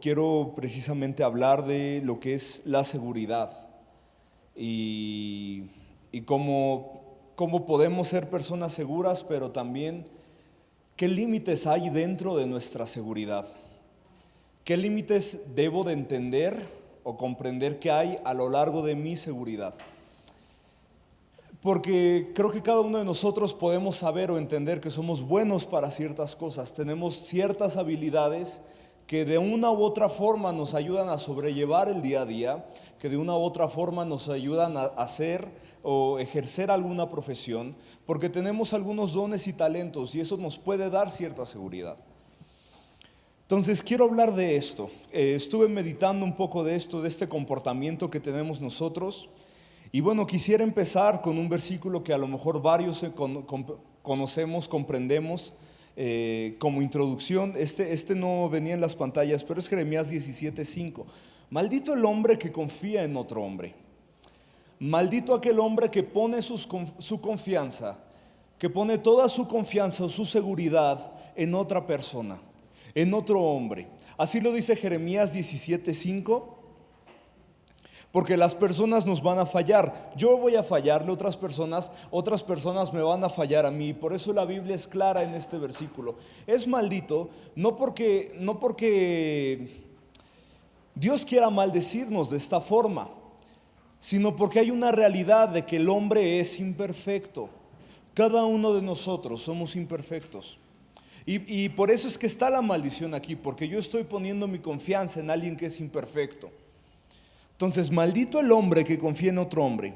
quiero precisamente hablar de lo que es la seguridad y, y cómo podemos ser personas seguras, pero también qué límites hay dentro de nuestra seguridad. ¿Qué límites debo de entender o comprender que hay a lo largo de mi seguridad? Porque creo que cada uno de nosotros podemos saber o entender que somos buenos para ciertas cosas, tenemos ciertas habilidades que de una u otra forma nos ayudan a sobrellevar el día a día, que de una u otra forma nos ayudan a hacer o ejercer alguna profesión, porque tenemos algunos dones y talentos y eso nos puede dar cierta seguridad. Entonces quiero hablar de esto. Estuve meditando un poco de esto, de este comportamiento que tenemos nosotros. Y bueno, quisiera empezar con un versículo que a lo mejor varios conocemos, comprendemos como introducción. Este no venía en las pantallas, pero es Jeremías 17:5. Maldito el hombre que confía en otro hombre. Maldito aquel hombre que pone su confianza, que pone toda su confianza o su seguridad en otra persona, en otro hombre. Así lo dice Jeremías 17:5. Porque las personas nos van a fallar. Yo voy a fallarle a otras personas me van a fallar a mí. Por eso la Biblia es clara en este versículo. Es maldito, no porque Dios quiera maldecirnos de esta forma, sino porque hay una realidad de que el hombre es imperfecto. Cada uno de nosotros somos imperfectos. Y por eso es que está la maldición aquí, porque yo estoy poniendo mi confianza en alguien que es imperfecto. Entonces, maldito el hombre que confía en otro hombre.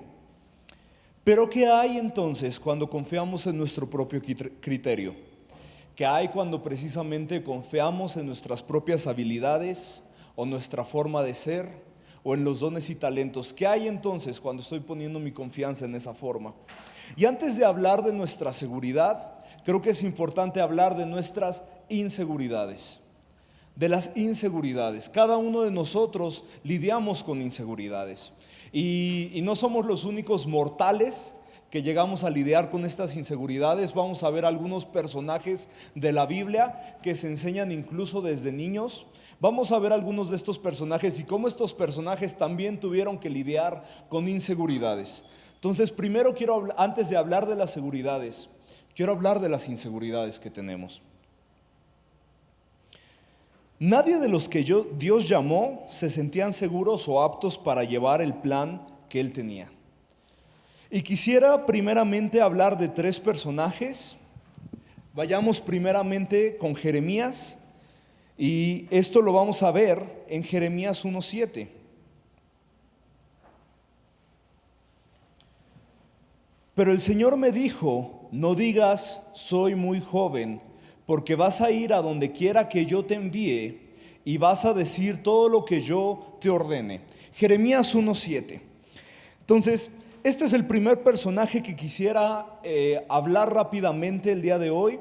Pero ¿qué hay entonces cuando confiamos en nuestro propio criterio? ¿Qué hay cuando precisamente confiamos en nuestras propias habilidades o nuestra forma de ser o en los dones y talentos? ¿Qué hay entonces cuando estoy poniendo mi confianza en esa forma? Y antes de hablar de nuestra seguridad, creo que es importante hablar de nuestras inseguridades. De las inseguridades. Cada uno de nosotros lidiamos con inseguridades y no somos los únicos mortales que llegamos a lidiar con estas inseguridades. Vamos a ver algunos personajes de la Biblia que se enseñan incluso desde niños. Vamos a ver algunos de estos personajes y cómo estos personajes también tuvieron que lidiar con inseguridades. Entonces, primero antes de hablar de las seguridades, quiero hablar de las inseguridades que tenemos. Nadie de los que Dios llamó se sentían seguros o aptos para llevar el plan que Él tenía. Y quisiera primeramente hablar de 3 personajes. Vayamos primeramente con Jeremías, y esto lo vamos a ver en Jeremías 1:7. Pero el Señor me dijo: no digas soy muy joven, porque vas a ir a donde quiera que yo te envíe y vas a decir todo lo que yo te ordene. Jeremías 1:7. Entonces, este es el primer personaje que quisiera hablar rápidamente el día de hoy.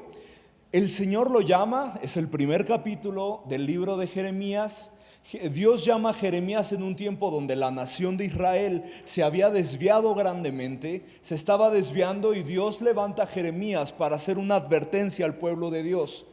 El Señor lo llama, es el primer capítulo del libro de Jeremías. Dios llama a Jeremías en un tiempo donde la nación de Israel se había desviado grandemente, se estaba desviando, y Dios levanta a Jeremías para hacer una advertencia al pueblo de Dios,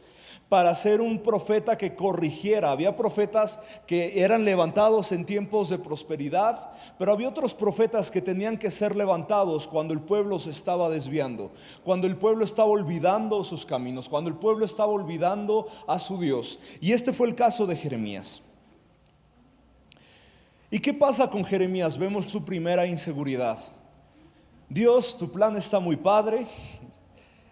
para ser un profeta que corrigiera. Había profetas que eran levantados en tiempos de prosperidad, pero había otros profetas que tenían que ser levantados cuando el pueblo se estaba desviando, cuando el pueblo estaba olvidando sus caminos, cuando el pueblo estaba olvidando a su Dios. Y este fue el caso de Jeremías. ¿Y qué pasa con Jeremías? Vemos su primera inseguridad. Dios, tu plan está muy padre,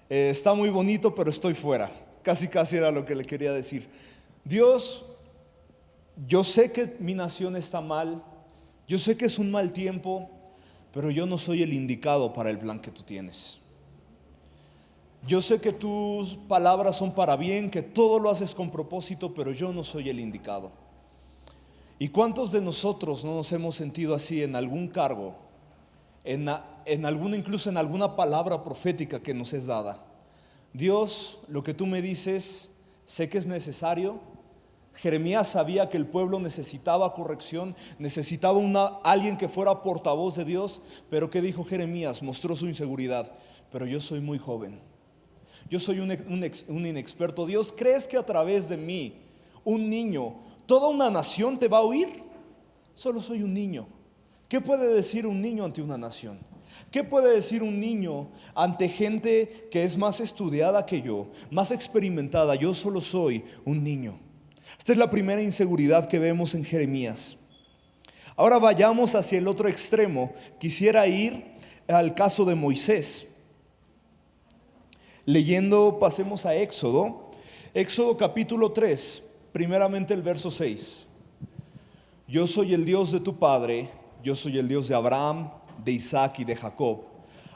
está muy bonito, pero estoy fuera. Casi era lo que le quería decir. Dios, yo sé que mi nación está mal, yo sé que es un mal tiempo, pero yo no soy el indicado para el plan que tú tienes. Yo sé que tus palabras son para bien, que todo lo haces con propósito, pero yo no soy el indicado. ¿Y cuántos de nosotros no nos hemos sentido así en algún cargo, incluso en alguna palabra profética que nos es dada? Dios, lo que tú me dices, sé que es necesario. Jeremías sabía que el pueblo necesitaba corrección, necesitaba alguien que fuera portavoz de Dios. Pero ¿qué dijo Jeremías? Mostró su inseguridad. Pero yo soy muy joven, yo soy un inexperto. Dios, ¿crees que a través de mí, un niño, ¿Toda una nación te va a oír? Solo soy un niño. ¿Qué puede decir un niño ante una nación? ¿Qué puede decir un niño ante gente que es más estudiada que yo, más experimentada? Yo solo soy un niño. Esta es la primera inseguridad que vemos en Jeremías. Ahora vayamos hacia el otro extremo. Quisiera ir al caso de Moisés. Leyendo, pasemos a Éxodo. Éxodo capítulo 3, primeramente el verso 6. Yo soy el Dios de tu padre, yo soy el Dios de Abraham, de Isaac y de Jacob.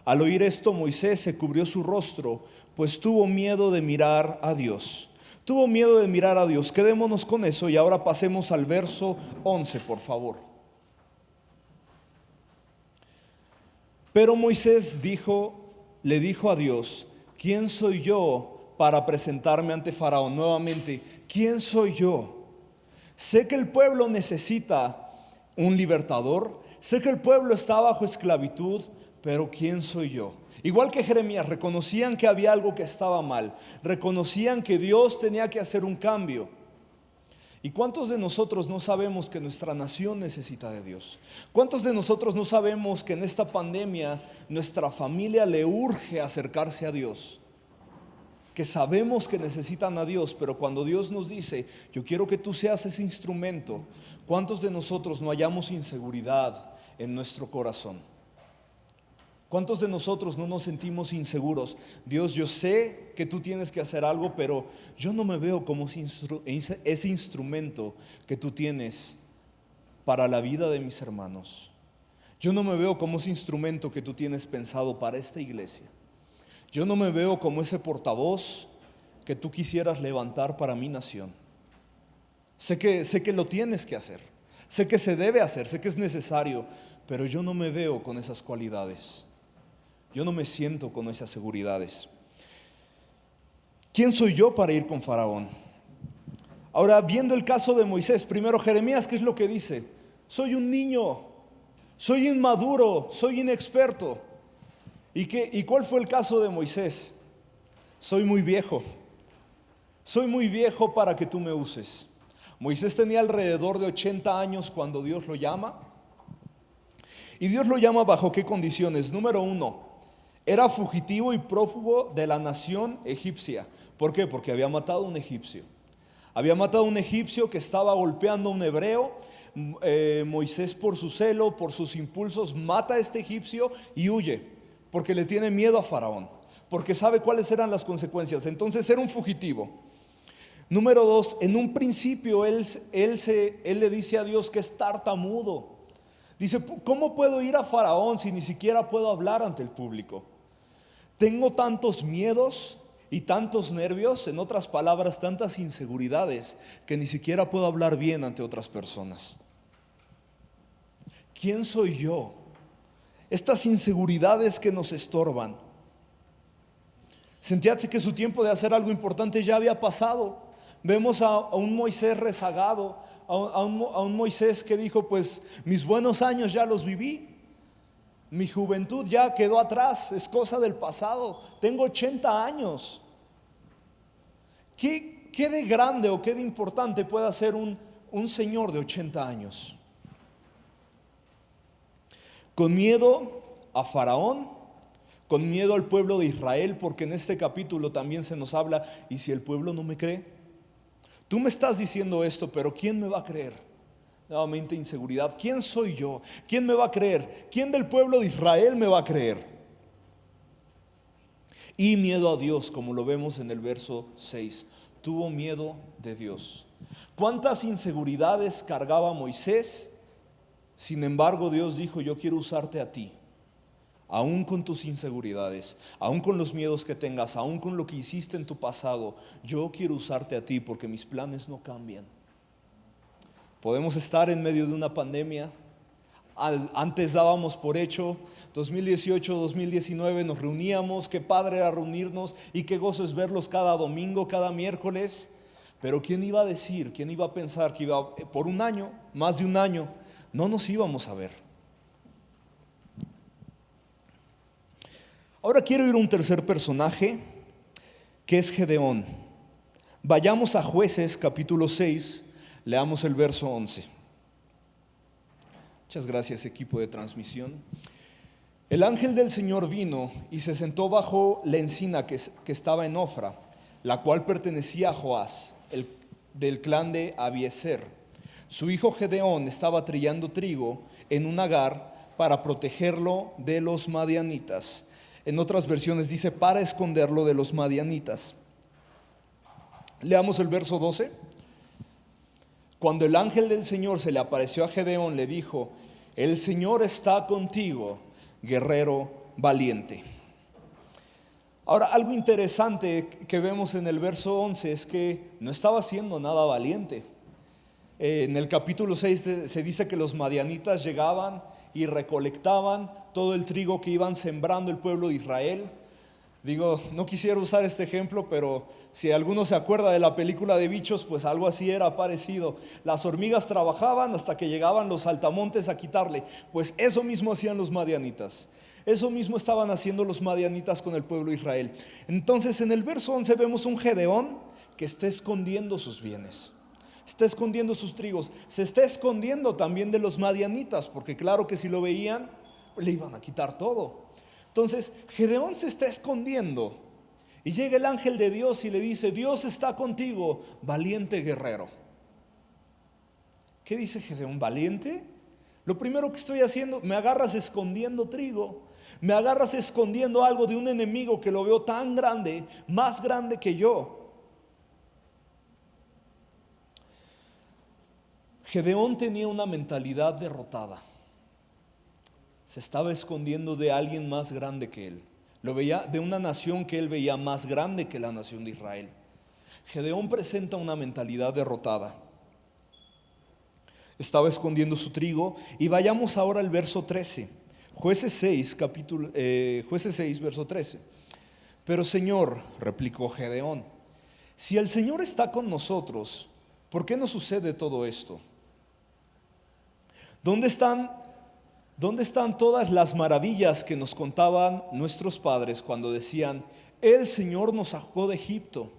Al oír esto, Moisés se cubrió su rostro, pues tuvo miedo de mirar a Dios. Tuvo miedo de mirar a Dios. Quedémonos con eso y ahora pasemos al verso 11, por favor. Pero Moisés le dijo a Dios: ¿quién soy yo para presentarme ante Faraón? Nuevamente, ¿quién soy yo? Sé que el pueblo necesita un libertador, sé que el pueblo está bajo esclavitud, pero ¿quién soy yo? Igual que Jeremías, reconocían que había algo que estaba mal, reconocían que Dios tenía que hacer un cambio. ¿Y cuántos de nosotros no sabemos que nuestra nación necesita de Dios? ¿Cuántos de nosotros no sabemos que en esta pandemia nuestra familia le urge acercarse a Dios? Que sabemos que necesitan a Dios, pero cuando Dios nos dice: yo quiero que tú seas ese instrumento, ¿cuántos de nosotros no hallamos inseguridad en nuestro corazón? ¿Cuántos de nosotros no nos sentimos inseguros? Dios, yo sé que tú tienes que hacer algo, pero yo no me veo como ese instrumento que tú tienes para la vida de mis hermanos. Yo no me veo como ese instrumento que tú tienes pensado para esta iglesia. Yo no me veo como ese portavoz que tú quisieras levantar para mi nación. Sé que lo tienes que hacer, sé que se debe hacer, sé que es necesario, pero yo no me veo con esas cualidades. Yo no me siento con esas seguridades. ¿Quién soy yo para ir con Faraón? Ahora, viendo el caso de Moisés, primero Jeremías, ¿qué es lo que dice? Soy un niño, soy inmaduro, soy inexperto. ¿Y cuál fue el caso de Moisés? Soy muy viejo para que tú me uses. Moisés tenía alrededor de 80 años cuando Dios lo llama. ¿Y Dios lo llama bajo qué condiciones? Número 1, era fugitivo y prófugo de la nación egipcia. ¿Por qué? Porque había matado a un egipcio. Había matado a un egipcio que estaba golpeando a un hebreo. Moisés, por su celo, por sus impulsos, mata a este egipcio y huye, porque le tiene miedo a Faraón, porque sabe cuáles eran las consecuencias. Entonces era un fugitivo. Número 2, en un principio él le dice a Dios que es tartamudo. Dice: ¿cómo puedo ir a Faraón si ni siquiera puedo hablar ante el público? Tengo tantos miedos y tantos nervios, en otras palabras, tantas inseguridades, que ni siquiera puedo hablar bien ante otras personas. ¿Quién soy yo? Estas inseguridades que nos estorban. Sentíase que su tiempo de hacer algo importante ya había pasado. Vemos a un Moisés rezagado, a un Moisés que dijo: pues mis buenos años ya los viví, mi juventud ya quedó atrás, es cosa del pasado, tengo 80 años. ¿Qué de grande o qué de importante puede hacer un señor de 80 años? Con miedo a Faraón, con miedo al pueblo de Israel, porque en este capítulo también se nos habla: ¿y si el pueblo no me cree? Tú me estás diciendo esto, pero ¿quién me va a creer? Nuevamente inseguridad. ¿Quién soy yo? ¿Quién me va a creer? ¿Quién del pueblo de Israel me va a creer? Y miedo a Dios, como lo vemos en el verso 6. Tuvo miedo de Dios. ¿Cuántas inseguridades cargaba Moisés? Sin embargo, Dios dijo: yo quiero usarte a ti. Aún con tus inseguridades, aún con los miedos que tengas, aún con lo que hiciste en tu pasado, yo quiero usarte a ti, porque mis planes no cambian. Podemos estar en medio de una pandemia. Antes dábamos por hecho, 2018, 2019 nos reuníamos, qué padre era reunirnos y qué gozo es verlos cada domingo, cada miércoles. Pero ¿quién iba a decir, quién iba a pensar que por un año, más de un año, no nos íbamos a ver? Ahora quiero ir a un tercer personaje, que es Gedeón. Vayamos a Jueces capítulo 6, Leamos el verso 11. Muchas gracias, equipo de transmisión. El ángel del Señor vino y se sentó bajo la encina que estaba en Ofra, la cual pertenecía a Joás, del clan de Abiezer. Su hijo Gedeón estaba trillando trigo en un lagar para protegerlo de los madianitas. En otras versiones dice para esconderlo de los madianitas. Leamos el verso 12. Cuando el ángel del Señor se le apareció a Gedeón, le dijo: el Señor está contigo, guerrero valiente. Ahora, algo interesante que vemos en el verso 11 es que no estaba haciendo nada valiente. En el capítulo 6 se dice que los madianitas llegaban y recolectaban todo el trigo que iban sembrando el pueblo de Israel. Digo, no quisiera usar este ejemplo, pero si alguno se acuerda de la película de Bichos, pues algo así era parecido. Las hormigas trabajaban hasta que llegaban los saltamontes a quitarle. Pues eso mismo hacían los madianitas. Eso mismo estaban haciendo los madianitas con el pueblo de Israel. Entonces en el verso 11 vemos un Gedeón que está escondiendo sus bienes, está escondiendo sus trigos, se está escondiendo también de los madianitas, porque claro que si lo veían, pues le iban a quitar todo. Entonces Gedeón se está escondiendo y llega el ángel de Dios y le dice: Dios está contigo, valiente guerrero. ¿Qué dice Gedeón? ¿Valiente? Lo primero que estoy haciendo, me agarras escondiendo trigo, me agarras escondiendo algo de un enemigo que lo veo tan grande, más grande que yo. Gedeón tenía una mentalidad derrotada. Se estaba escondiendo de alguien más grande que él. Lo veía de una nación que él veía más grande que la nación de Israel. Gedeón presenta una mentalidad derrotada. Estaba escondiendo su trigo. Y vayamos ahora al verso 13. Jueces 6, verso 13. Pero Señor, replicó Gedeón, si el Señor está con nosotros, ¿por qué nos sucede todo esto? ¿Dónde están todas las maravillas que nos contaban nuestros padres cuando decían: el Señor nos sacó de Egipto?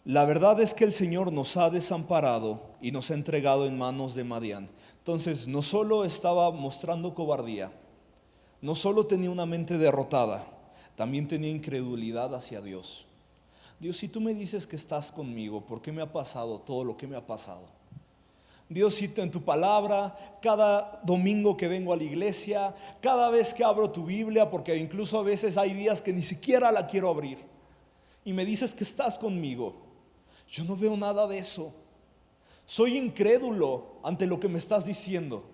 La verdad es que el Señor nos ha desamparado y nos ha entregado en manos de Madián. Entonces no solo estaba mostrando cobardía, no solo tenía una mente derrotada, también tenía incredulidad hacia Dios. Dios, si tú me dices que estás conmigo, ¿por qué me ha pasado todo lo que me ha pasado? Dios, si en tu palabra, cada domingo que vengo a la iglesia, cada vez que abro tu Biblia, porque incluso a veces hay días que ni siquiera la quiero abrir, y me dices que estás conmigo, yo no veo nada de eso. Soy incrédulo ante lo que me estás diciendo.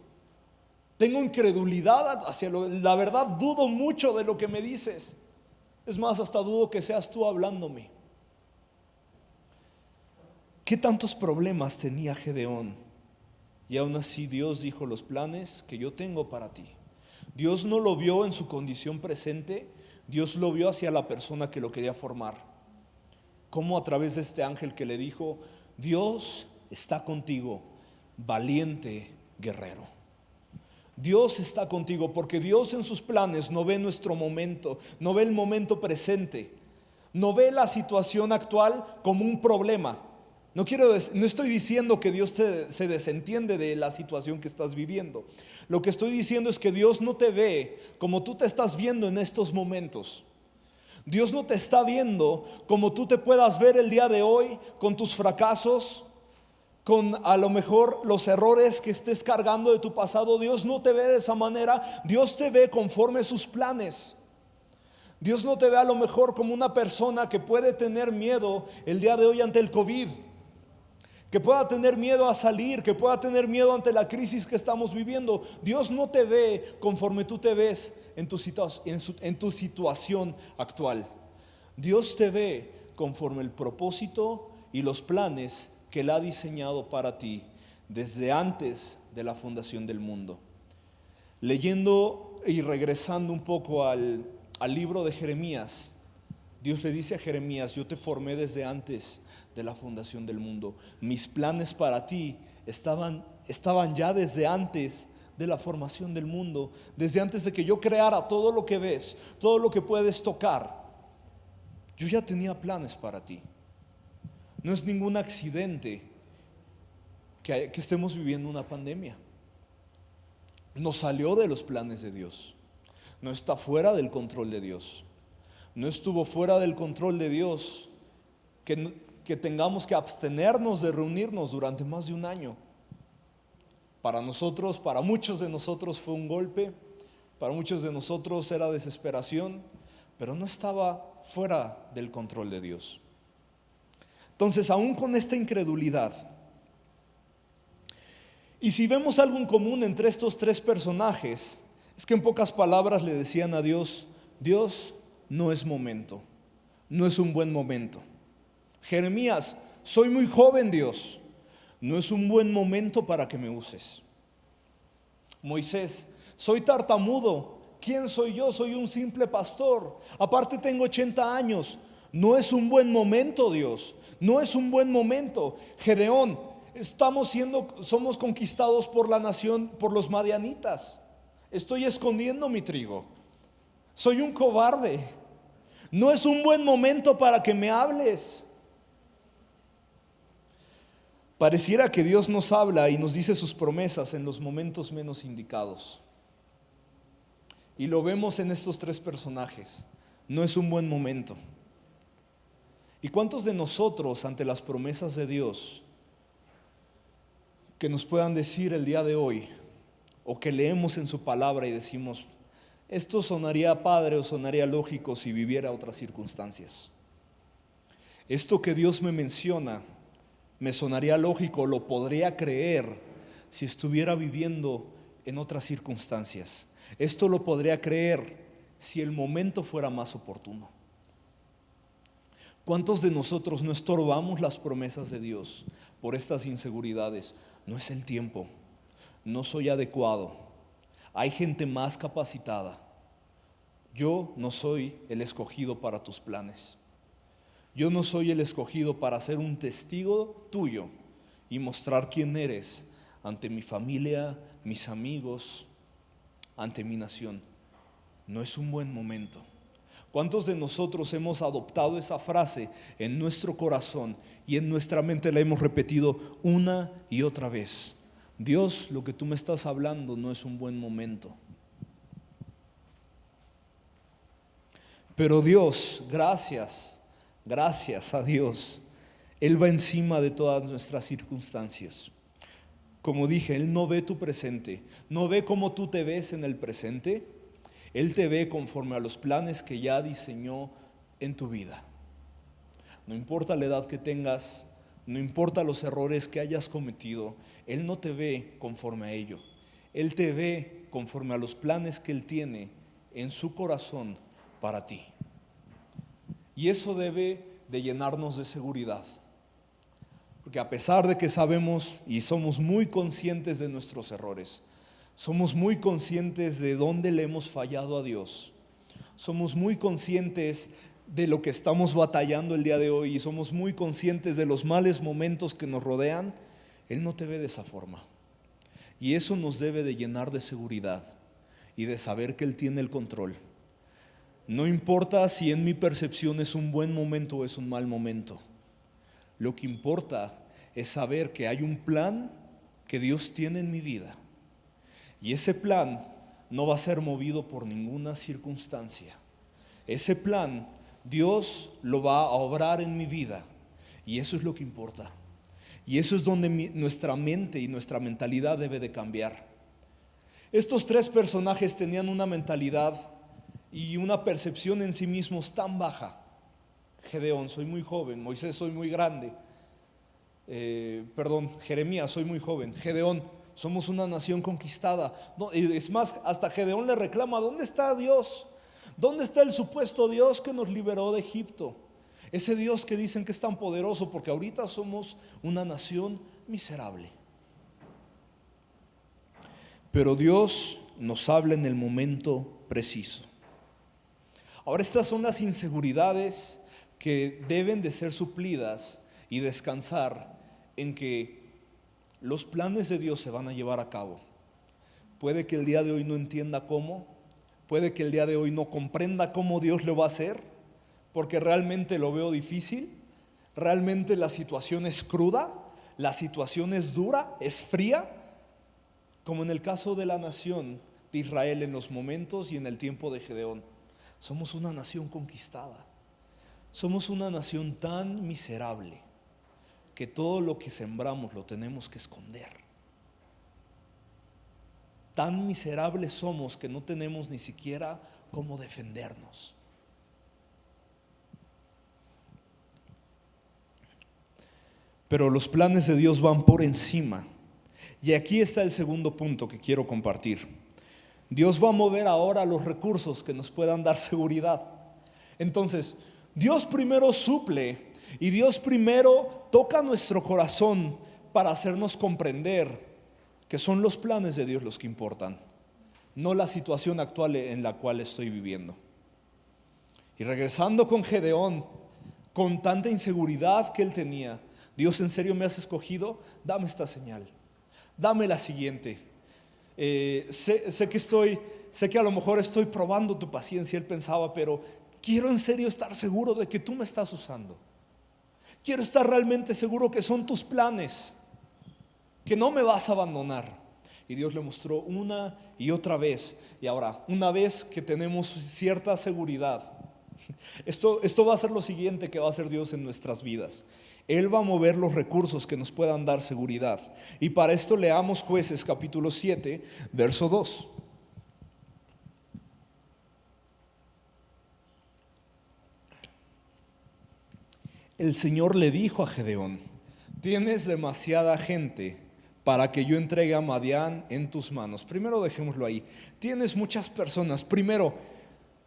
Tengo incredulidad hacia la verdad, dudo mucho de lo que me dices. Es más, hasta dudo que seas tú hablándome. ¿Qué tantos problemas tenía Gedeón? Y aún así Dios dijo: los planes que yo tengo para ti. Dios no lo vio en su condición presente, Dios lo vio hacia la persona que lo quería formar. Como a través de este ángel que le dijo: Dios está contigo, valiente guerrero. Dios está contigo, porque Dios en sus planes no ve nuestro momento, no ve el momento presente, no ve la situación actual como un problema. No estoy diciendo que Dios se desentiende de la situación que estás viviendo. Lo que estoy diciendo es que Dios no te ve como tú te estás viendo en estos momentos. Dios no te está viendo como tú te puedas ver el día de hoy, con tus fracasos, con a lo mejor los errores que estés cargando de tu pasado. Dios no te ve de esa manera. Dios te ve conforme a sus planes. Dios no te ve a lo mejor como una persona que puede tener miedo el día de hoy ante el COVID, que pueda tener miedo a salir, que pueda tener miedo ante la crisis que estamos viviendo. Dios no te ve conforme tú te ves en tu situación actual. Dios te ve conforme el propósito y los planes que Él ha diseñado para ti desde antes de la fundación del mundo. Leyendo y regresando un poco al libro de Jeremías, Dios le dice a Jeremías: yo te formé desde antes de la fundación del mundo. Mis planes para ti estaban ya desde antes de la formación del mundo, desde antes de que yo creara todo lo que ves, todo lo que puedes tocar. Yo ya tenía planes para ti. No es ningún accidente que estemos viviendo una pandemia. No salió de los planes de Dios. No está fuera del control de Dios. No estuvo fuera del control de Dios que tengamos que abstenernos de reunirnos durante más de un año. Para nosotros, para muchos de nosotros fue un golpe, para muchos de nosotros era desesperación, pero no estaba fuera del control de Dios. Entonces, aún con esta incredulidad, y si vemos algo en común entre estos tres personajes, es que en pocas palabras le decían a Dios: Dios, no es momento, no es un buen momento. Jeremías: soy muy joven, Dios, no es un buen momento para que me uses. Moisés: soy tartamudo, ¿quién soy yo? Soy un simple pastor, aparte tengo 80 años, no es un buen momento, Dios, no es un buen momento. Gedeón: somos conquistados por la nación, por los madianitas, estoy escondiendo mi trigo, soy un cobarde, no es un buen momento para que me hables. Pareciera que Dios nos habla y nos dice sus promesas en los momentos menos indicados. Y lo vemos en estos tres personajes. No es un buen momento. ¿Y cuántos de nosotros, ante las promesas de Dios, que nos puedan decir el día de hoy, o que leemos en su palabra y decimos: esto sonaría padre o sonaría lógico si viviera otras circunstancias? Esto que Dios me menciona me sonaría lógico, lo podría creer si estuviera viviendo en otras circunstancias. Esto lo podría creer si el momento fuera más oportuno. ¿Cuántos de nosotros no estorbamos las promesas de Dios por estas inseguridades? No es el tiempo, no soy adecuado, hay gente más capacitada, yo no soy el escogido para tus planes. Yo no soy el escogido para ser un testigo tuyo y mostrar quién eres ante mi familia, mis amigos, ante mi nación. No es un buen momento. ¿Cuántos de nosotros hemos adoptado esa frase en nuestro corazón y en nuestra mente la hemos repetido una y otra vez? Dios, lo que tú me estás hablando no es un buen momento. Pero Dios, gracias a Dios, Él va encima de todas nuestras circunstancias. Como dije, Él no ve tu presente, no ve cómo tú te ves en el presente. Él te ve conforme a los planes que ya diseñó en tu vida. No importa la edad que tengas, no importa los errores que hayas cometido, Él no te ve conforme a ello. Él te ve conforme a los planes que Él tiene en su corazón para ti. Y eso debe de llenarnos de seguridad. Porque a pesar de que sabemos y somos muy conscientes de nuestros errores, somos muy conscientes de dónde le hemos fallado a Dios, somos muy conscientes de lo que estamos batallando el día de hoy y somos muy conscientes de los malos momentos que nos rodean, Él no te ve de esa forma. Y eso nos debe de llenar de seguridad y de saber que Él tiene el control. No importa si en mi percepción es un buen momento o es un mal momento. Lo que importa es saber que hay un plan que Dios tiene en mi vida. Y ese plan no va a ser movido por ninguna circunstancia. Ese plan Dios lo va a obrar en mi vida. Y eso es lo que importa. Y eso es donde nuestra mente y nuestra mentalidad debe de cambiar. Estos tres personajes tenían una mentalidad y una percepción en sí mismos tan baja. Gedeón: soy muy joven. Moisés: soy muy grande. Jeremías: soy muy joven. Gedeón: somos una nación conquistada. No, es más, hasta Gedeón le reclama: ¿dónde está Dios? ¿Dónde está el supuesto Dios que nos liberó de Egipto? Ese Dios que dicen que es tan poderoso, porque ahorita somos una nación miserable. Pero Dios nos habla en el momento preciso. Ahora, estas son las inseguridades que deben de ser suplidas y descansar en que los planes de Dios se van a llevar a cabo. Puede que el día de hoy no entienda cómo, puede que el día de hoy no comprenda cómo Dios lo va a hacer, porque realmente lo veo difícil, realmente la situación es cruda, la situación es dura, es fría, como en el caso de la nación de Israel en los momentos y en el tiempo de Gedeón. Somos una nación conquistada. Somos una nación tan miserable que todo lo que sembramos lo tenemos que esconder. Tan miserables somos que no tenemos ni siquiera cómo defendernos. Pero los planes de Dios van por encima. Y aquí está el segundo punto que quiero compartir. Dios va a mover ahora los recursos que nos puedan dar seguridad. Entonces, Dios primero suple y Dios primero toca nuestro corazón para hacernos comprender que son los planes de Dios los que importan, no la situación actual en la cual estoy viviendo. Y regresando con Gedeón, con tanta inseguridad que él tenía, Dios, ¿en serio me has escogido? Dame esta señal, dame la siguiente. Sé que a lo mejor estoy probando tu paciencia, él pensaba, pero quiero en serio estar seguro de que tú me estás usando. Quiero estar realmente seguro que son tus planes, que no me vas a abandonar. Y Dios le mostró una y otra vez. Y ahora, una vez que tenemos cierta seguridad, esto va a ser lo siguiente que va a hacer Dios en nuestras vidas. Él va a mover los recursos que nos puedan dar seguridad. Y para esto leamos Jueces capítulo 7, verso 2. El Señor le dijo a Gedeón: tienes demasiada gente para que yo entregue a Madián en tus manos. Primero dejémoslo ahí. Tienes muchas personas. Primero,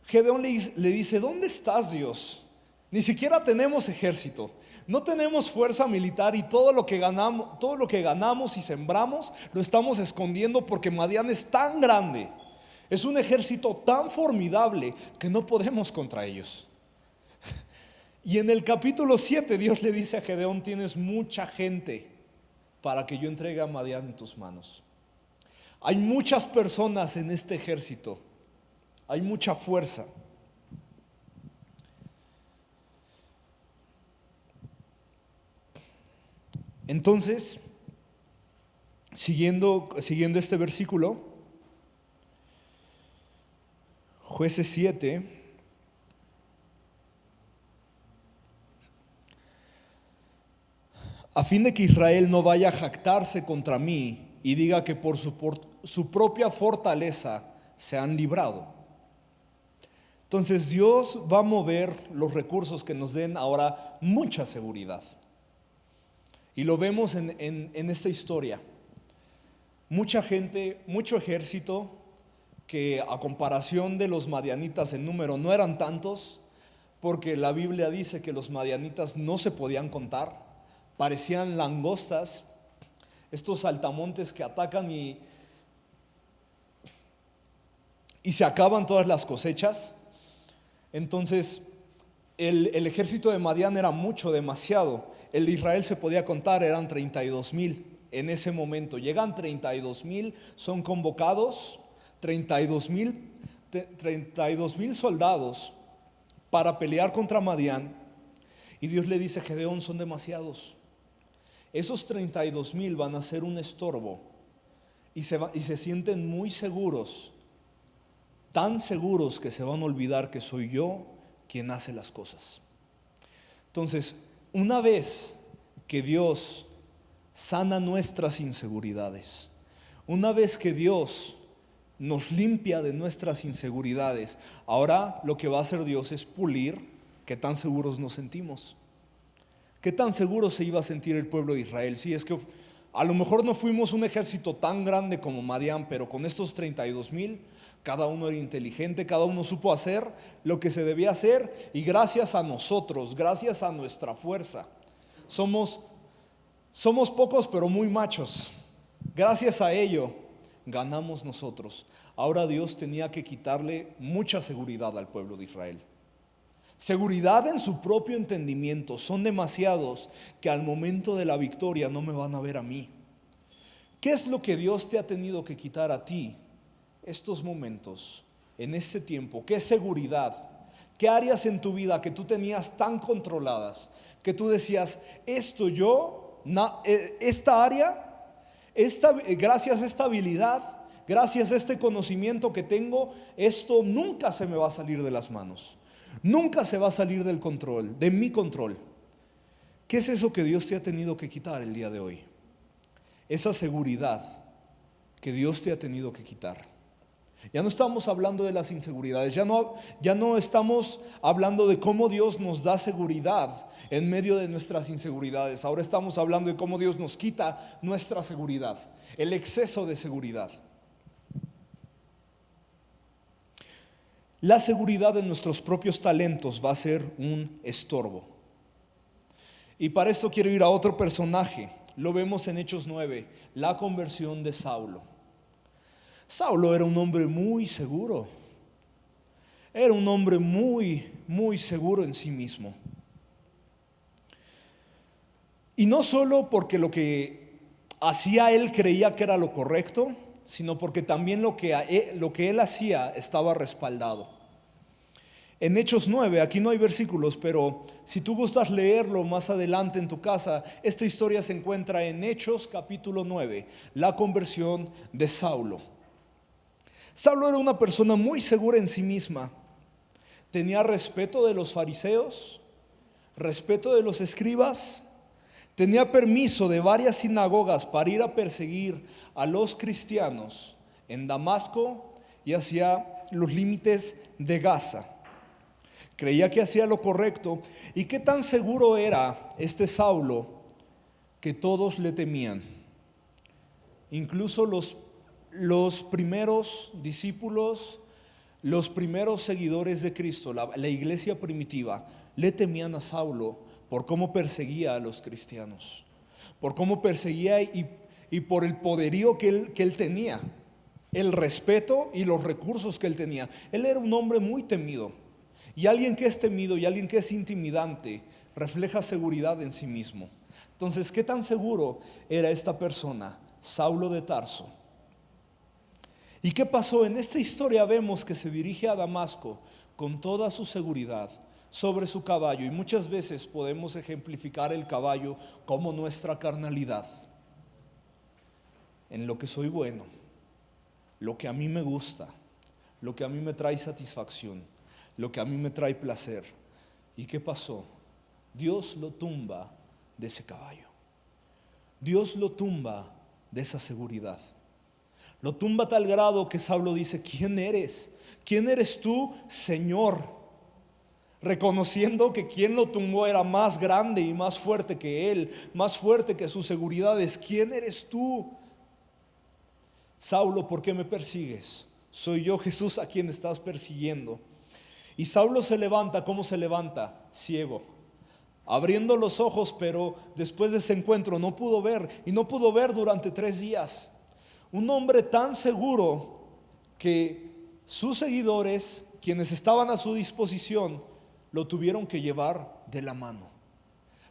Gedeón le dice: ¿dónde estás, Dios? Ni siquiera tenemos ejército, no tenemos fuerza militar, y todo lo que ganamos y sembramos lo estamos escondiendo porque Madián es tan grande, es un ejército tan formidable que no podemos contra ellos. Y en el capítulo 7 Dios le dice a Gedeón: tienes mucha gente para que yo entregue a Madián en tus manos. Hay muchas personas en este ejército, hay mucha fuerza. Entonces, siguiendo este versículo, Jueces 7, a fin de que Israel no vaya a jactarse contra mí y diga que por su propia fortaleza se han librado. Entonces Dios va a mover los recursos que nos den ahora mucha seguridad. Y lo vemos en esta historia. Mucha gente, mucho ejército, que a comparación de los madianitas en número no eran tantos, porque la Biblia dice que los madianitas no se podían contar. Parecían langostas, estos saltamontes que atacan y se acaban todas las cosechas. Entonces el ejército de Madián era mucho, demasiado. El de Israel se podía contar, eran 32,000 en ese momento. Llegan 32,000, son convocados 32,000 soldados para pelear contra Madián. Y Dios le dice a Gedeón: son demasiados. Esos 32,000 van a ser un estorbo y se sienten muy seguros, tan seguros que se van a olvidar que soy yo quien hace las cosas. Entonces, una vez que Dios sana nuestras inseguridades, una vez que Dios nos limpia de nuestras inseguridades, ahora lo que va a hacer Dios es pulir qué tan seguros nos sentimos. ¿Qué tan seguro se iba a sentir el pueblo de Israel? Sí, es que a lo mejor no fuimos un ejército tan grande como Madián, pero con estos 32,000, cada uno era inteligente, cada uno supo hacer lo que se debía hacer, y gracias a nosotros, gracias a nuestra fuerza, somos pocos pero muy machos. Gracias a ello ganamos nosotros. Ahora Dios tenía que quitarle mucha seguridad al pueblo de Israel. Seguridad en su propio entendimiento. Son demasiados que al momento de la victoria no me van a ver a mí. ¿Qué es lo que Dios te ha tenido que quitar a ti estos momentos, en este tiempo? ¿Qué seguridad? ¿Qué áreas en tu vida que tú tenías tan controladas, que tú decías: esto yo esta área, gracias a esta habilidad, gracias a este conocimiento que tengo, esto nunca se me va a salir de las manos. Nunca se va a salir del control, de mi control. ¿Qué es eso que Dios te ha tenido que quitar el día de hoy? Esa seguridad que Dios te ha tenido que quitar. Ya no estamos hablando de las inseguridades, ya no estamos hablando de cómo Dios nos da seguridad en medio de nuestras inseguridades. Ahora estamos hablando de cómo Dios nos quita nuestra seguridad, el exceso de seguridad. La seguridad en nuestros propios talentos va a ser un estorbo. Y para esto quiero ir a otro personaje. Lo vemos en Hechos 9, la conversión de Saulo. Saulo era un hombre muy seguro. Era un hombre muy, muy seguro en sí mismo. Y no solo porque lo que hacía él creía que era lo correcto, sino porque también lo que él hacía estaba respaldado. En Hechos 9, aquí no hay versículos, pero si tú gustas leerlo más adelante en tu casa, esta historia se encuentra en Hechos capítulo 9, la conversión de Saulo. Saulo era una persona muy segura en sí misma. Tenía respeto de los fariseos, respeto de los escribas. Tenía permiso de varias sinagogas para ir a perseguir a los cristianos en Damasco y hacia los límites de Gaza. Creía que hacía lo correcto. ¿Y qué tan seguro era este Saulo que todos le temían? Incluso los primeros discípulos, los primeros seguidores de Cristo, la iglesia primitiva, le temían a Saulo por cómo perseguía a los cristianos, por cómo perseguía y por el poderío que él tenía, el respeto y los recursos que él tenía. Él era un hombre muy temido, y alguien que es temido y alguien que es intimidante refleja seguridad en sí mismo. Entonces, ¿qué tan seguro era esta persona, Saulo de Tarso? ¿Y qué pasó? En esta historia vemos que se dirige a Damasco con toda su seguridad sobre su caballo, y muchas veces podemos ejemplificar el caballo como nuestra carnalidad. En lo que soy bueno, lo que a mí me gusta, lo que a mí me trae satisfacción, lo que a mí me trae placer. ¿Y qué pasó? Dios lo tumba de ese caballo. Dios lo tumba de esa seguridad. Lo tumba a tal grado que Saulo dice: ¿quién eres? ¿Quién eres tú, Señor? Reconociendo que quien lo tumbó era más grande y más fuerte que él, más fuerte que sus seguridades. ¿Quién eres tú? Saulo, ¿por qué me persigues? Soy yo, Jesús, a quien estás persiguiendo. Y Saulo se levanta. ¿Cómo se levanta? Ciego, abriendo los ojos, pero después de ese encuentro no pudo ver, y no pudo ver durante 3 días. Un hombre tan seguro que sus seguidores, quienes estaban a su disposición, lo tuvieron que llevar de la mano.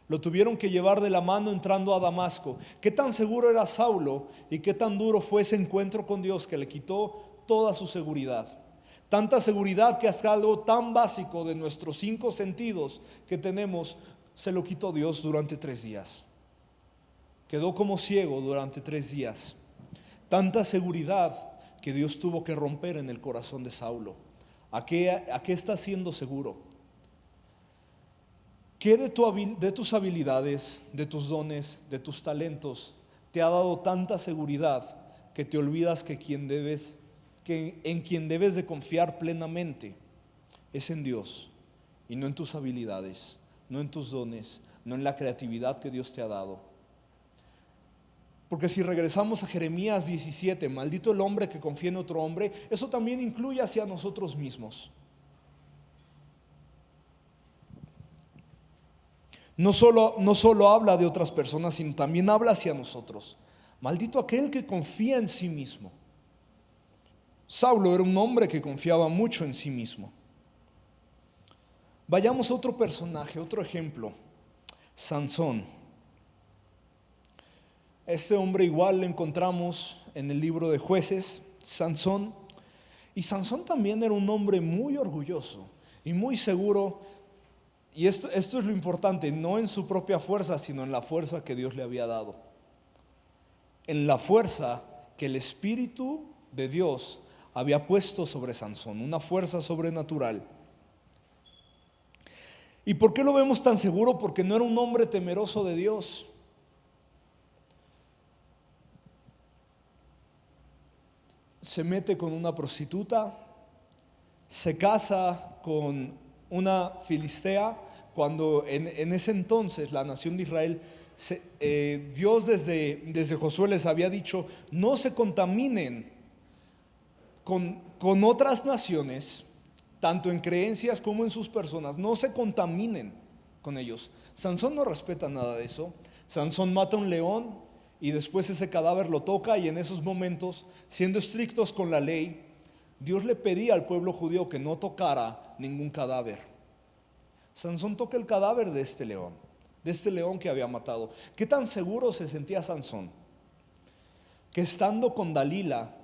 Lo tuvieron que llevar de la mano entrando a Damasco. ¿Qué tan seguro era Saulo y qué tan duro fue ese encuentro con Dios que le quitó toda su seguridad? Tanta seguridad que hasta algo tan básico de nuestros 5 sentidos que tenemos, se lo quitó Dios durante 3 días. Quedó como ciego durante 3 días. Tanta seguridad que Dios tuvo que romper en el corazón de Saulo. ¿A qué está siendo seguro? ¿Qué de tus habilidades, de tus dones, de tus talentos te ha dado tanta seguridad que te olvidas que en quien debes de confiar plenamente es en Dios y no en tus habilidades, no en tus dones, no en la creatividad que Dios te ha dado? Porque si regresamos a Jeremías 17, maldito el hombre que confía en otro hombre, eso también incluye hacia nosotros mismos. No solo habla de otras personas, sino también habla hacia nosotros. Maldito aquel que confía en sí mismo. Saulo era un hombre que confiaba mucho en sí mismo. Vayamos a otro personaje, otro ejemplo. Sansón. Este hombre igual lo encontramos en el libro de Jueces, Sansón. Y Sansón también era un hombre muy orgulloso y muy seguro. Y esto es lo importante, no en su propia fuerza, sino en la fuerza que Dios le había dado. En la fuerza que el Espíritu de Dios había puesto sobre Sansón, una fuerza sobrenatural. ¿Y por qué lo vemos tan seguro? Porque no era un hombre temeroso de Dios. Se mete con una prostituta, se casa con una filistea, cuando en ese entonces la nación de Israel, Dios desde Josué les había dicho, no se contaminen con otras naciones, tanto en creencias como en sus personas, no se contaminen con ellos. Sansón no respeta nada de eso. Sansón mata a un león y después ese cadáver lo toca, y en esos momentos, siendo estrictos con la ley, Dios le pedía al pueblo judío que no tocara ningún cadáver. Sansón toca el cadáver de este león que había matado. ¿Qué tan seguro se sentía Sansón? Que estando con Dalila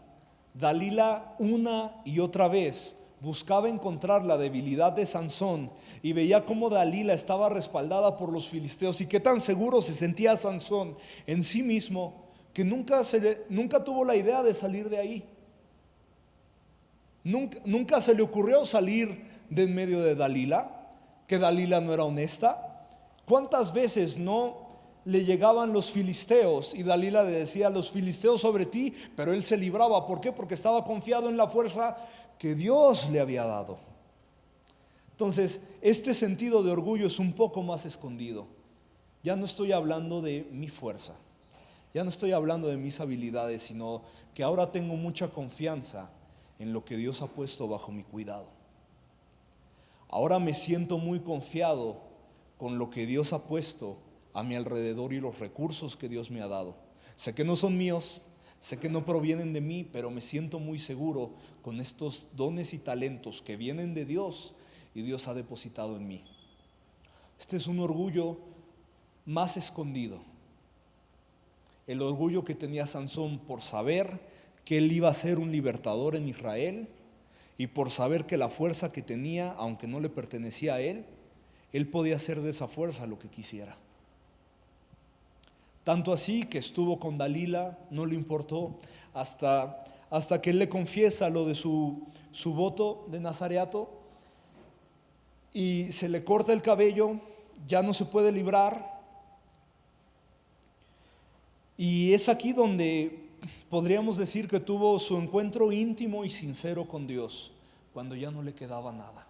una y otra vez buscaba encontrar la debilidad de Sansón y veía cómo Dalila estaba respaldada por los filisteos. Y qué tan seguro se sentía Sansón en sí mismo, que nunca tuvo la idea de salir de ahí. Nunca se le ocurrió salir de en medio de Dalila, que Dalila no era honesta. ¿Cuántas veces no le llegaban los filisteos y Dalila le decía, los filisteos sobre ti, pero él se libraba? ¿Por qué? Porque estaba confiado en la fuerza que Dios le había dado. Entonces, este sentido de orgullo es un poco más escondido. Ya no estoy hablando de mi fuerza, ya no estoy hablando de mis habilidades, sino que ahora tengo mucha confianza en lo que Dios ha puesto bajo mi cuidado. Ahora me siento muy confiado con lo que Dios ha puesto a mi alrededor y los recursos que Dios me ha dado. Sé que no son míos, sé que no provienen de mí, pero me siento muy seguro con estos dones y talentos que vienen de Dios y Dios ha depositado en mí. Este es un orgullo más escondido. El orgullo que tenía Sansón por saber que él iba a ser un libertador en Israel, y por saber que la fuerza que tenía, aunque no le pertenecía a él podía hacer de esa fuerza lo que quisiera. Tanto así que estuvo con Dalila, no le importó, hasta que él le confiesa lo de su voto de nazareato, y se le corta el cabello, ya no se puede librar. Y es aquí donde podríamos decir que tuvo su encuentro íntimo y sincero con Dios, cuando ya no le quedaba nada,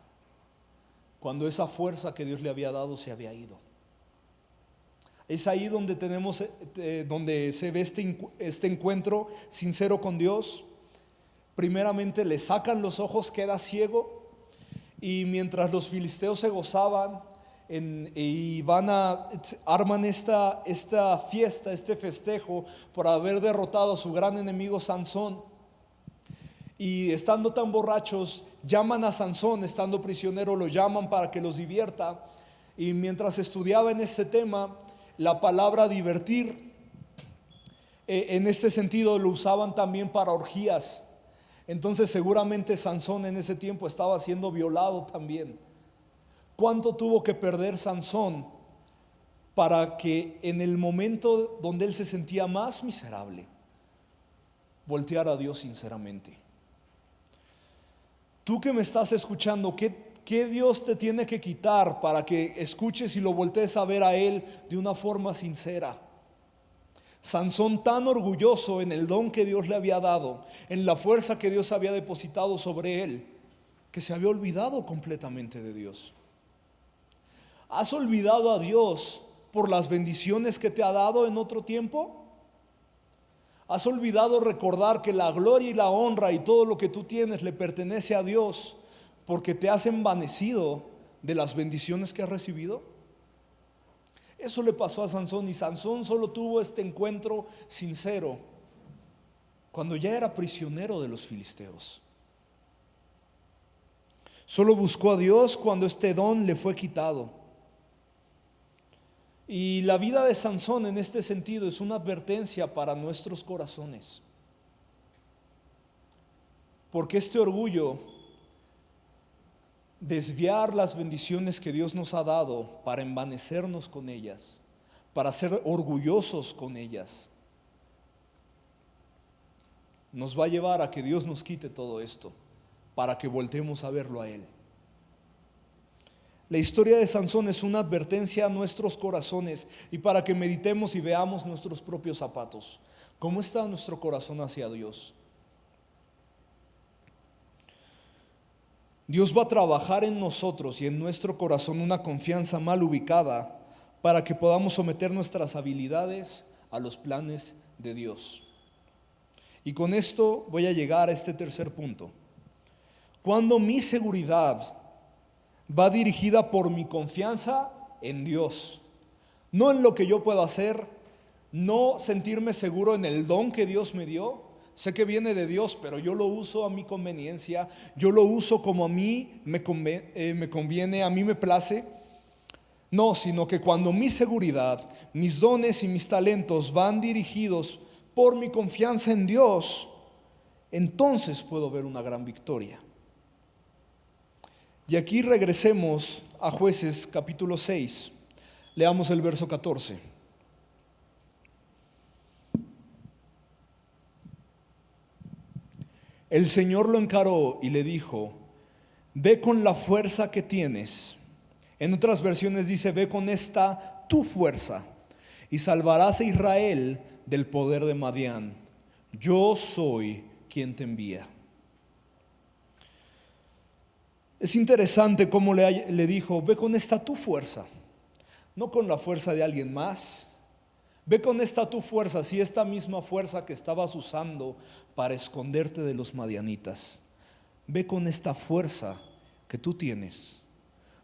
cuando esa fuerza que Dios le había dado se había ido. Es ahí donde donde se ve este encuentro sincero con Dios. Primeramente le sacan los ojos, queda ciego, y mientras los filisteos se gozaban y arman esta fiesta, este festejo por haber derrotado a su gran enemigo Sansón, y estando tan borrachos llaman a Sansón, estando prisionero lo llaman para que los divierta. Y mientras estudiaba en este tema, la palabra divertir en este sentido lo usaban también para orgías. Entonces seguramente Sansón en ese tiempo estaba siendo violado también. ¿Cuánto tuvo que perder Sansón para que en el momento donde él se sentía más miserable, volteara a Dios sinceramente? Tú que me estás escuchando, ¿qué Dios te tiene que quitar para que escuches y lo voltees a ver a Él de una forma sincera? Sansón, tan orgulloso en el don que Dios le había dado, en la fuerza que Dios había depositado sobre él, que se había olvidado completamente de Dios. ¿Has olvidado a Dios por las bendiciones que te ha dado en otro tiempo? ¿Has olvidado recordar que la gloria y la honra y todo lo que tú tienes le pertenece a Dios porque te has envanecido de las bendiciones que has recibido? Eso le pasó a Sansón, y Sansón solo tuvo este encuentro sincero cuando ya era prisionero de los filisteos. Solo buscó a Dios cuando este don le fue quitado. Y la vida de Sansón en este sentido es una advertencia para nuestros corazones, porque este orgullo desviar las bendiciones que Dios nos ha dado para envanecernos con ellas, para ser orgullosos con ellas, nos va a llevar a que Dios nos quite todo esto, para que voltemos a verlo a Él. La historia de Sansón es una advertencia a nuestros corazones y para que meditemos y veamos nuestros propios zapatos. ¿Cómo está nuestro corazón hacia Dios? Dios va a trabajar en nosotros y en nuestro corazón una confianza mal ubicada para que podamos someter nuestras habilidades a los planes de Dios. Y con esto voy a llegar a este tercer punto. Cuando mi seguridad va dirigida por mi confianza en Dios, no en lo que yo puedo hacer, no sentirme seguro en el don que Dios me dio. Sé que viene de Dios, pero yo lo uso a mi conveniencia, yo lo uso como a mí me conviene, a mí me place. No, sino que cuando mi seguridad, mis dones y mis talentos van dirigidos por mi confianza en Dios, entonces puedo ver una gran victoria. Y aquí regresemos a Jueces capítulo 6, leamos el verso 14. El Señor lo encaró y le dijo: ve con la fuerza que tienes. En otras versiones dice: ve con esta tu fuerza y salvarás a Israel del poder de Madián. Yo soy quien te envía. Es interesante cómo le dijo: ve con esta tu fuerza, no con la fuerza de alguien más. Ve con esta tu fuerza, si esta misma fuerza que estabas usando para esconderte de los madianitas. Ve con esta fuerza que tú tienes.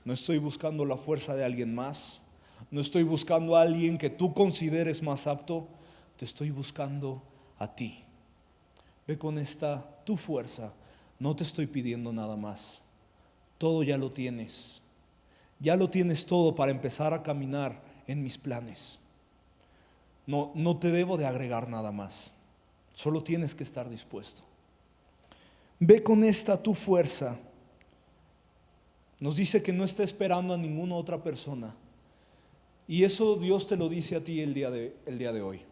No estoy buscando la fuerza de alguien más, no estoy buscando a alguien que tú consideres más apto, te estoy buscando a ti. Ve con esta tu fuerza, no te estoy pidiendo nada más. Todo ya lo tienes todo para empezar a caminar en mis planes. No te debo de agregar nada más, solo tienes que estar dispuesto. Ve con esta tu fuerza. Nos dice que no está esperando a ninguna otra persona, y eso Dios te lo dice a ti el día de hoy.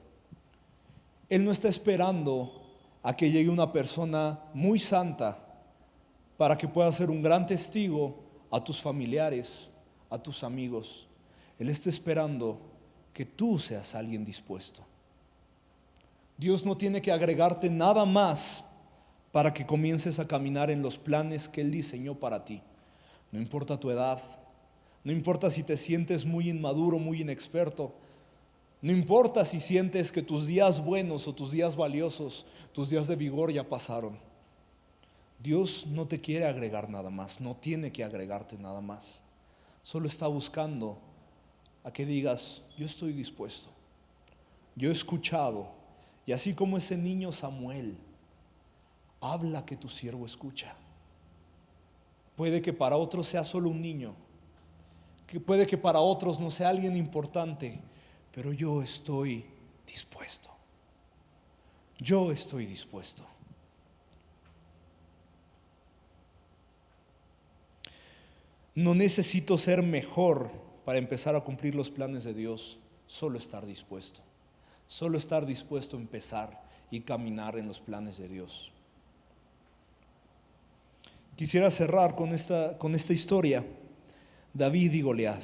Él no está esperando a que llegue una persona muy santa para que pueda ser un gran testigo a tus familiares, a tus amigos. Él está esperando que tú seas alguien dispuesto. Dios no tiene que agregarte nada más para que comiences a caminar en los planes que Él diseñó para ti. No importa tu edad, no importa si te sientes muy inmaduro, muy inexperto, no importa si sientes que tus días buenos o tus días valiosos, tus días de vigor ya pasaron. Dios no te quiere agregar nada más, no tiene que agregarte nada más. Solo está buscando a que digas: yo estoy dispuesto, yo he escuchado, y así como ese niño Samuel, habla que tu siervo escucha. Puede que para otros sea solo un niño, que puede que para otros no sea alguien importante, pero yo estoy dispuesto. Yo estoy dispuesto. No necesito ser mejor para empezar a cumplir los planes de Dios, solo estar dispuesto. Solo estar dispuesto a empezar y caminar en los planes de Dios. Quisiera cerrar con esta historia, David y Goliat.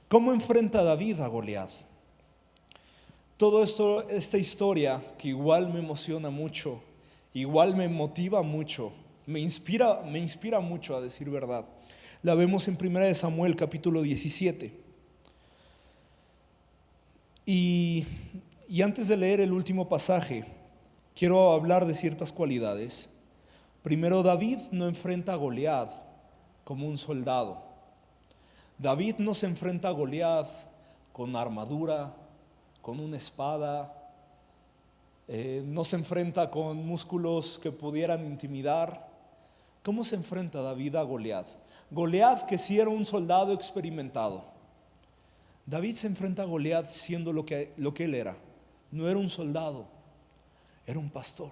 ¿Cómo enfrenta David a Goliat? Todo esto, esta historia que igual me emociona mucho, igual me motiva mucho, me inspira mucho, a decir verdad. La vemos en 1 Samuel capítulo 17. Y antes de leer el último pasaje, quiero hablar de ciertas cualidades. Primero, David no enfrenta a Goliat como un soldado. David no se enfrenta a Goliat con armadura, con una espada, no se enfrenta con músculos que pudieran intimidar. ¿Cómo se enfrenta David a Goliat? Goliat, que sí era un soldado experimentado. David se enfrenta a Goliat siendo lo que él era. No era un soldado, era un pastor.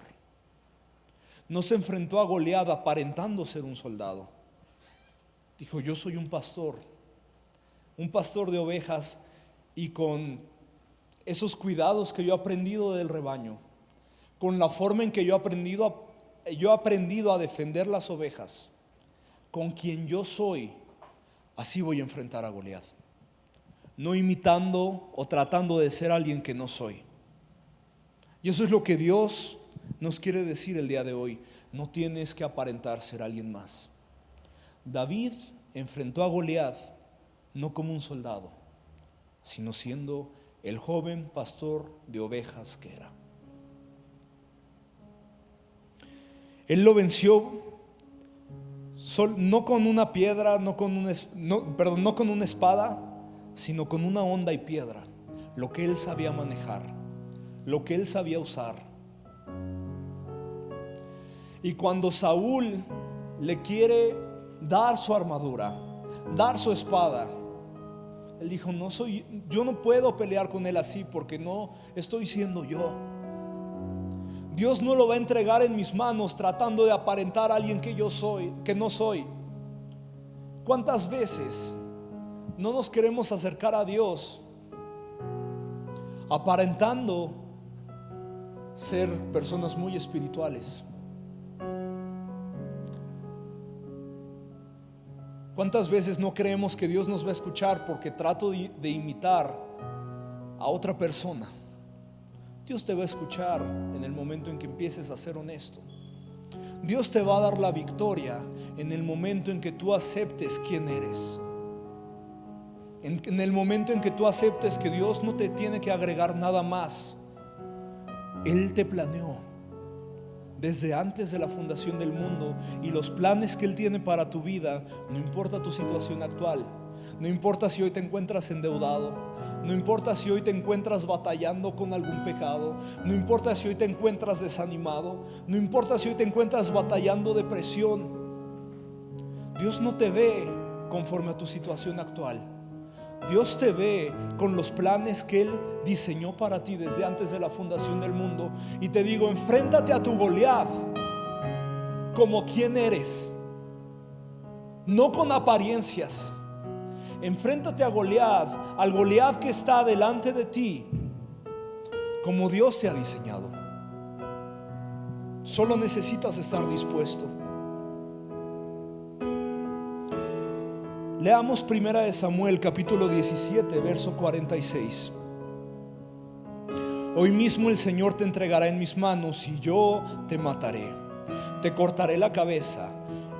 No se enfrentó a Goliat aparentando ser un soldado. Dijo, yo soy un pastor de ovejas, y con esos cuidados que yo he aprendido del rebaño, con la forma en que yo he aprendido a defender las ovejas, con quien yo soy, así voy a enfrentar a Goliat. No imitando o tratando de ser alguien que no soy. Y eso es lo que Dios nos quiere decir el día de hoy. No tienes que aparentar ser alguien más. David enfrentó a Goliat no como un soldado, sino siendo el joven pastor de ovejas que era. Él lo venció no con una piedra, no con una espada, sino con una honda y piedra, lo que él sabía manejar, lo que él sabía usar. Y cuando Saúl le quiere dar su armadura, dar su espada, él dijo, yo no puedo pelear con él así, porque no estoy siendo yo. Dios no lo va a entregar en mis manos tratando de aparentar a alguien que no soy. ¿Cuántas veces no nos queremos acercar a Dios aparentando ser personas muy espirituales? ¿Cuántas veces no creemos que Dios nos va a escuchar porque trato de imitar a otra persona? Dios te va a escuchar en el momento en que empieces a ser honesto. Dios te va a dar la victoria en el momento en que tú aceptes quién eres. En el momento en que tú aceptes que Dios no te tiene que agregar nada más. Él te planeó desde antes de la fundación del mundo, y los planes que Él tiene para tu vida, no importa tu situación actual, no importa si hoy te encuentras endeudado, no importa si hoy te encuentras batallando con algún pecado, no importa si hoy te encuentras desanimado, no importa si hoy te encuentras batallando depresión. Dios no te ve conforme a tu situación actual. Dios te ve con los planes que Él diseñó para ti desde antes de la fundación del mundo. Y te digo, enfréntate a tu Goliat como quien eres, no con apariencias. Enfréntate a Goliat, al Goliat que está delante de ti, como Dios te ha diseñado. Solo necesitas estar dispuesto. Leamos 1 Samuel capítulo 17, verso 46. Hoy mismo el Señor te entregará en mis manos y yo te mataré. Te cortaré la cabeza.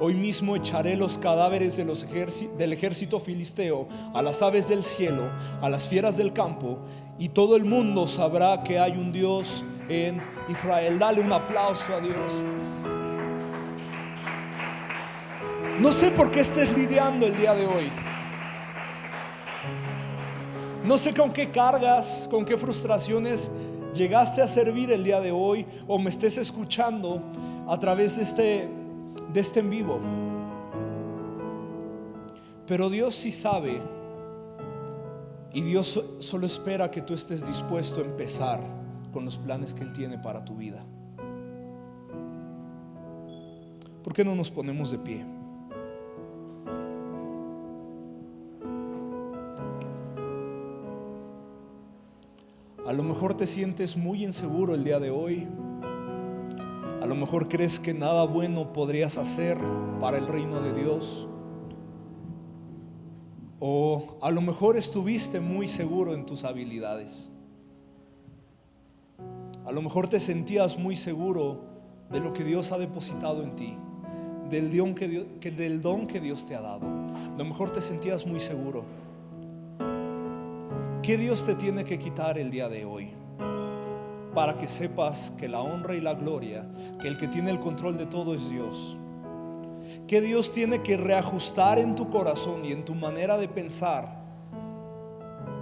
Hoy mismo echaré los cadáveres del ejército filisteo a las aves del cielo, a las fieras del campo, y todo el mundo sabrá que hay un Dios en Israel. Dale un aplauso a Dios. No sé por qué estés lidiando el día de hoy. No sé con qué cargas, con qué frustraciones llegaste a servir el día de hoy, o me estés escuchando a través de este en vivo. Pero Dios sí sabe, y Dios solo espera que tú estés dispuesto a empezar con los planes que Él tiene para tu vida. ¿Por qué no nos ponemos de pie? A lo mejor te sientes muy inseguro el día de hoy. A lo mejor crees que nada bueno podrías hacer para el reino de Dios. O a lo mejor estuviste muy seguro en tus habilidades. A lo mejor te sentías muy seguro de lo que Dios ha depositado en ti, del don que Dios te ha dado. A lo mejor te sentías muy seguro. ¿Qué Dios te tiene que quitar el día de hoy? Para que sepas que la honra y la gloria, que el que tiene el control de todo es Dios. ¿Qué Dios tiene que reajustar en tu corazón y en tu manera de pensar,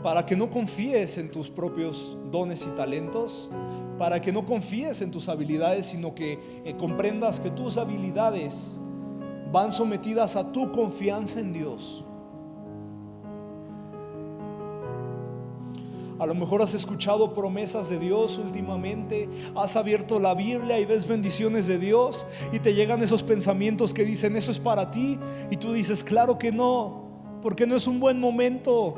para que no confíes en tus propios dones y talentos, para que no confíes en tus habilidades, sino que comprendas que tus habilidades van sometidas a tu confianza en Dios? A lo mejor has escuchado promesas de Dios últimamente, has abierto la Biblia y ves bendiciones de Dios y te llegan esos pensamientos que dicen eso es para ti, y tú dices claro que no, porque no es un buen momento.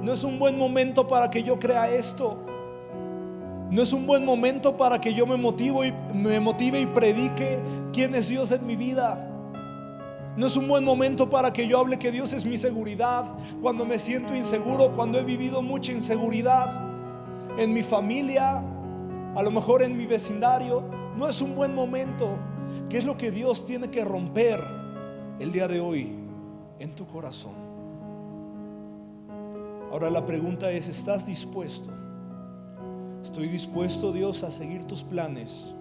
No es un buen momento para que yo crea esto. No es un buen momento para que yo me motive y predique quién es Dios en mi vida. No es un buen momento para que yo hable que Dios es mi seguridad cuando me siento inseguro, cuando he vivido mucha inseguridad en mi familia, a lo mejor en mi vecindario. No es un buen momento. ¿Qué es lo que Dios tiene que romper el día de hoy en tu corazón? Ahora la pregunta es, ¿estás dispuesto? ¿Estoy dispuesto, Dios, a seguir tus planes?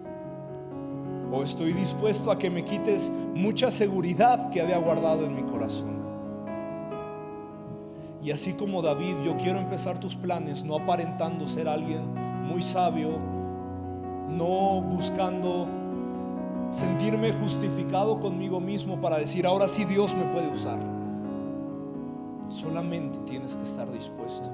¿O estoy dispuesto a que me quites mucha seguridad que había guardado en mi corazón? Y así como David, yo quiero empezar tus planes no aparentando ser alguien muy sabio, no buscando sentirme justificado conmigo mismo para decir ahora sí Dios me puede usar. Solamente tienes que estar dispuesto.